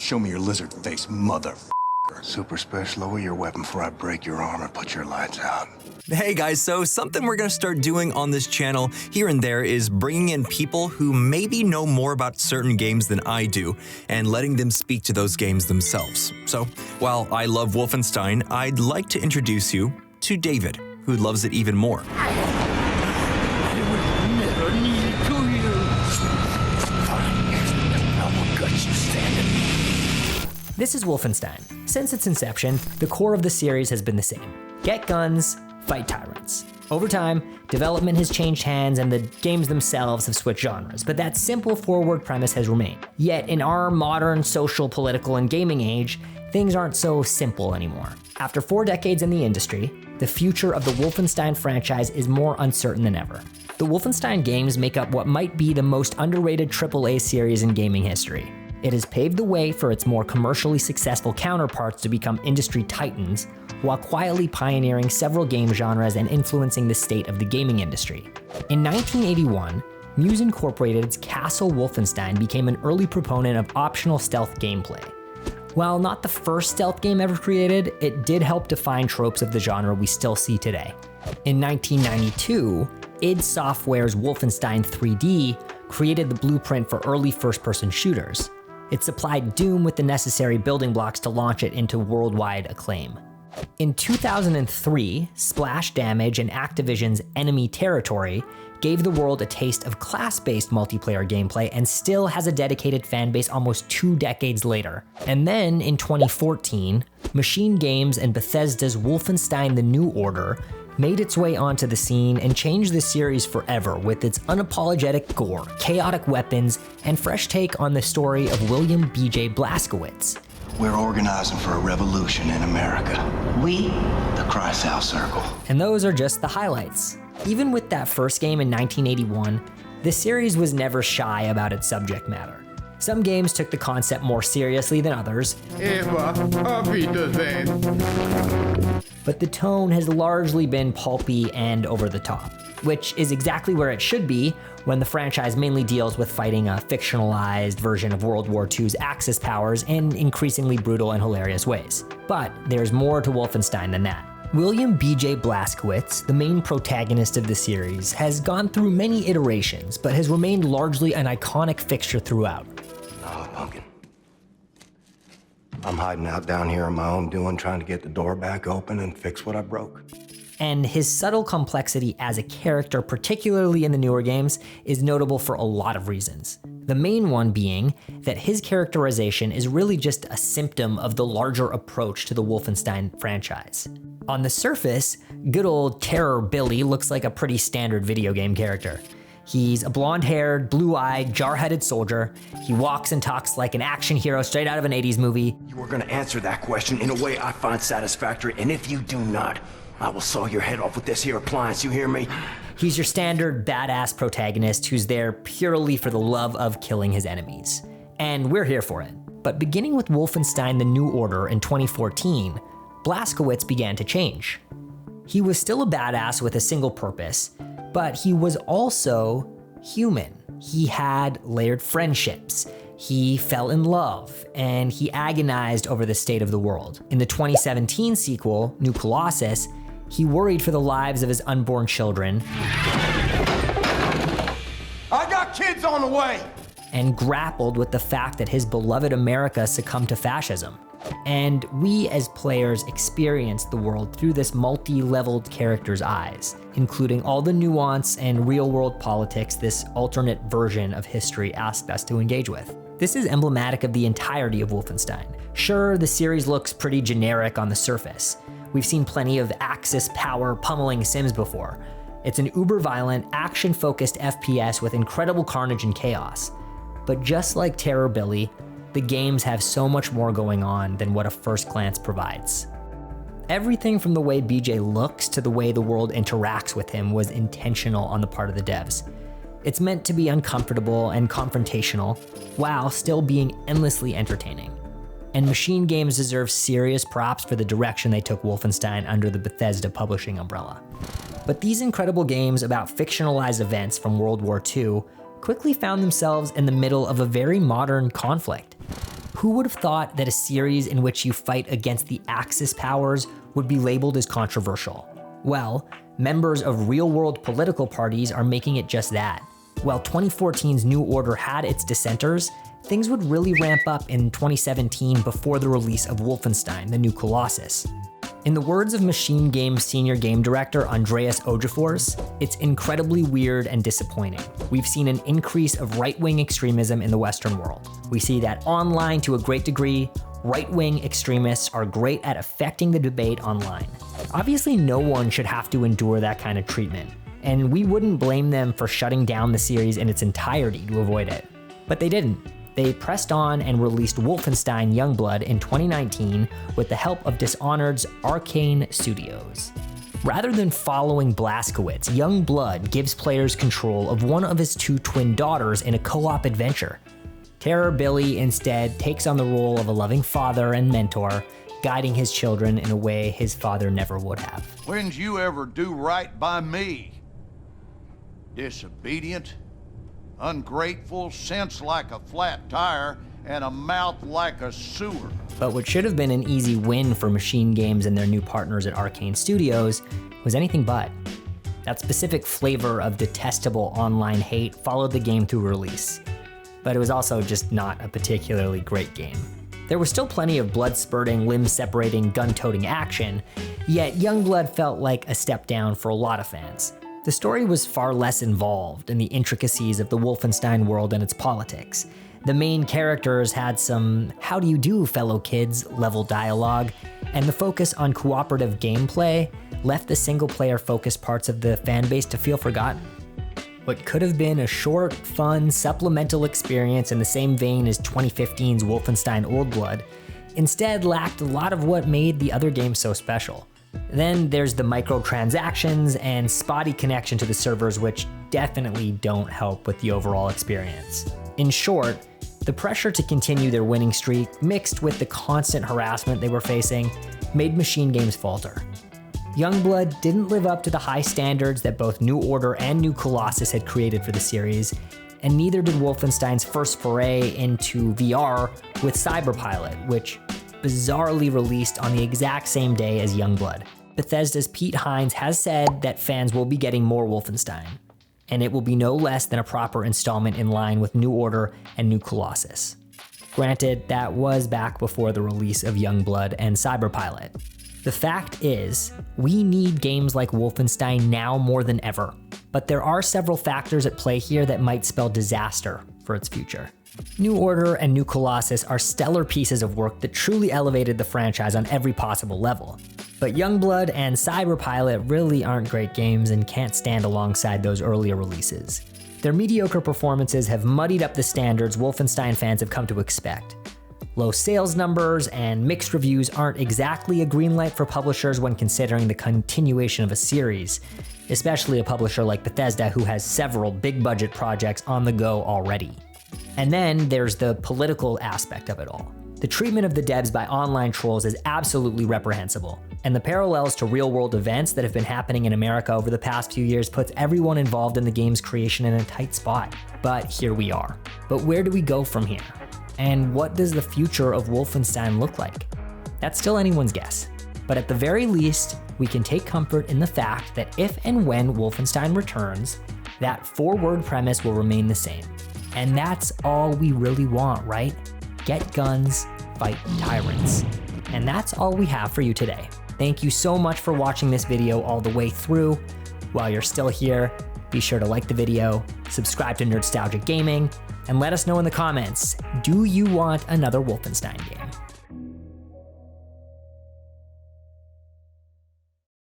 Show me your lizard face, mother. Super special, lower your weapon before I break your arm or put your lights out. Hey guys, so something we're gonna start doing on this channel here and there is bringing in people who maybe know more about certain games than I do and letting them speak to those games themselves. So, while I love Wolfenstein, I'd like to introduce you to David, who loves it even more. I will never kneel to you. Fine, I will gut you standing. This is Wolfenstein. Since its inception, the core of the series has been the same. Get guns, fight tyrants. Over time, development has changed hands and the games themselves have switched genres, but that simple forward premise has remained. Yet in our modern social, political, and gaming age, things aren't so simple anymore. After 4 decades in the industry, the future of the Wolfenstein franchise is more uncertain than ever. The Wolfenstein games make up what might be the most underrated AAA series in gaming history. It has paved the way for its more commercially successful counterparts to become industry titans, while quietly pioneering several game genres and influencing the state of the gaming industry. In 1981, Muse Incorporated's Castle Wolfenstein became an early proponent of optional stealth gameplay. While not the first stealth game ever created, it did help define tropes of the genre we still see today. In 1992, id Software's Wolfenstein 3D created the blueprint for early first-person shooters. It supplied Doom with the necessary building blocks to launch it into worldwide acclaim. In 2003, Splash Damage and Activision's Enemy Territory gave the world a taste of class-based multiplayer gameplay and still has a dedicated fanbase almost 2 decades later. And then in 2014, Machine Games and Bethesda's Wolfenstein: The New Order made its way onto the scene and changed the series forever with its unapologetic gore, chaotic weapons, and fresh take on the story of William B.J. Blazkowicz. We're organizing for a revolution in America. We, the Kreisau Circle. And those are just the highlights. Even with that first game in 1981, the series was never shy about its subject matter. Some games took the concept more seriously than others, but the tone has largely been pulpy and over the top, which is exactly where it should be when the franchise mainly deals with fighting a fictionalized version of World War II's Axis powers in increasingly brutal and hilarious ways. But there's more to Wolfenstein than that. William B.J. Blazkowicz, the main protagonist of the series, has gone through many iterations, but has remained largely an iconic fixture throughout. Oh, pumpkin. I'm hiding out down here on my own doing, trying to get the door back open and fix what I broke. And his subtle complexity as a character, particularly in the newer games, is notable for a lot of reasons. The main one being that his characterization is really just a symptom of the larger approach to the Wolfenstein franchise. On the surface, good old Terror Billy looks like a pretty standard video game character. He's a blonde-haired, blue-eyed, jar-headed soldier. He walks and talks like an action hero straight out of an 80s movie. You are gonna answer that question in a way I find satisfactory, and if you do not, I will saw your head off with this here appliance, you hear me? He's your standard badass protagonist who's there purely for the love of killing his enemies. And we're here for it. But beginning with Wolfenstein: The New Order in 2014, Blazkowicz began to change. He was still a badass with a single purpose, but he was also human. He had layered friendships. He fell in love, and he agonized over the state of the world. In the 2017 sequel, New Colossus, he worried for the lives of his unborn children. I got kids on the way! And grappled with the fact that his beloved America succumbed to fascism. And we as players experienced the world through this multi-leveled character's eyes, including all the nuance and real-world politics this alternate version of history asked us to engage with. This is emblematic of the entirety of Wolfenstein. Sure, the series looks pretty generic on the surface. We've seen plenty of Axis power pummeling Sims before. It's an uber-violent, action-focused FPS with incredible carnage and chaos. But just like Terror Billy, the games have so much more going on than what a first glance provides. Everything from the way BJ looks to the way the world interacts with him was intentional on the part of the devs. It's meant to be uncomfortable and confrontational, while still being endlessly entertaining. And Machine Games deserves serious props for the direction they took Wolfenstein under the Bethesda publishing umbrella. But these incredible games about fictionalized events from World War II quickly found themselves in the middle of a very modern conflict. Who would have thought that a series in which you fight against the Axis powers would be labeled as controversial? Well, members of real-world political parties are making it just that. While 2014's New Order had its dissenters, things would really ramp up in 2017 before the release of Wolfenstein: The New Colossus. In the words of Machine Games senior game director Andreas Ojafors, it's incredibly weird and disappointing. We've seen an increase of right-wing extremism in the Western world. We see that online to a great degree. Right-wing extremists are great at affecting the debate online. Obviously, no one should have to endure that kind of treatment, and we wouldn't blame them for shutting down the series in its entirety to avoid it. But they didn't. They pressed on and released Wolfenstein: Youngblood in 2019 with the help of Dishonored's Arcane Studios. Rather than following Blazkowicz, Youngblood gives players control of one of his two twin daughters in a co-op adventure. Terror Billy instead takes on the role of a loving father and mentor, guiding his children in a way his father never would have. When'd you ever do right by me? Disobedient, ungrateful, sense like a flat tire, and a mouth like a sewer. But what should have been an easy win for Machine Games and their new partners at Arcane Studios was anything but. That specific flavor of detestable online hate followed the game through release. But it was also just not a particularly great game. There was still plenty of blood-spurting, limb-separating, gun-toting action, yet Youngblood felt like a step down for a lot of fans. The story was far less involved in the intricacies of the Wolfenstein world and its politics. The main characters had some "how do you do, fellow kids" level dialogue, and the focus on cooperative gameplay left the single-player focused parts of the fanbase to feel forgotten. What could have been a short, fun, supplemental experience in the same vein as 2015's Wolfenstein Old Blood instead lacked a lot of what made the other games so special. Then there's the microtransactions and spotty connection to the servers, which definitely don't help with the overall experience. In short, the pressure to continue their winning streak, mixed with the constant harassment they were facing, made Machine Games falter. Youngblood didn't live up to the high standards that both New Order and New Colossus had created for the series, and neither did Wolfenstein's first foray into VR with Cyberpilot, which bizarrely released on the exact same day as Youngblood. Bethesda's Pete Hines has said that fans will be getting more Wolfenstein, and it will be no less than a proper installment in line with New Order and New Colossus. Granted, that was back before the release of Youngblood and Cyberpilot. The fact is, we need games like Wolfenstein now more than ever, but there are several factors at play here that might spell disaster for its future. New Order and New Colossus are stellar pieces of work that truly elevated the franchise on every possible level. But Youngblood and Cyberpilot really aren't great games and can't stand alongside those earlier releases. Their mediocre performances have muddied up the standards Wolfenstein fans have come to expect. Low sales numbers and mixed reviews aren't exactly a green light for publishers when considering the continuation of a series, especially a publisher like Bethesda who has several big budget projects on the go already. And then there's the political aspect of it all. The treatment of the devs by online trolls is absolutely reprehensible, and the parallels to real-world events that have been happening in America over the past few years puts everyone involved in the game's creation in a tight spot. But here we are. But where do we go from here? And what does the future of Wolfenstein look like? That's still anyone's guess. But at the very least, we can take comfort in the fact that if and when Wolfenstein returns, that 4-word premise will remain the same. And that's all we really want, right? Get guns, fight tyrants. And that's all we have for you today. Thank you so much for watching this video all the way through. While you're still here, be sure to like the video, subscribe to Nerdstalgic Gaming, and let us know in the comments, do you want another Wolfenstein game?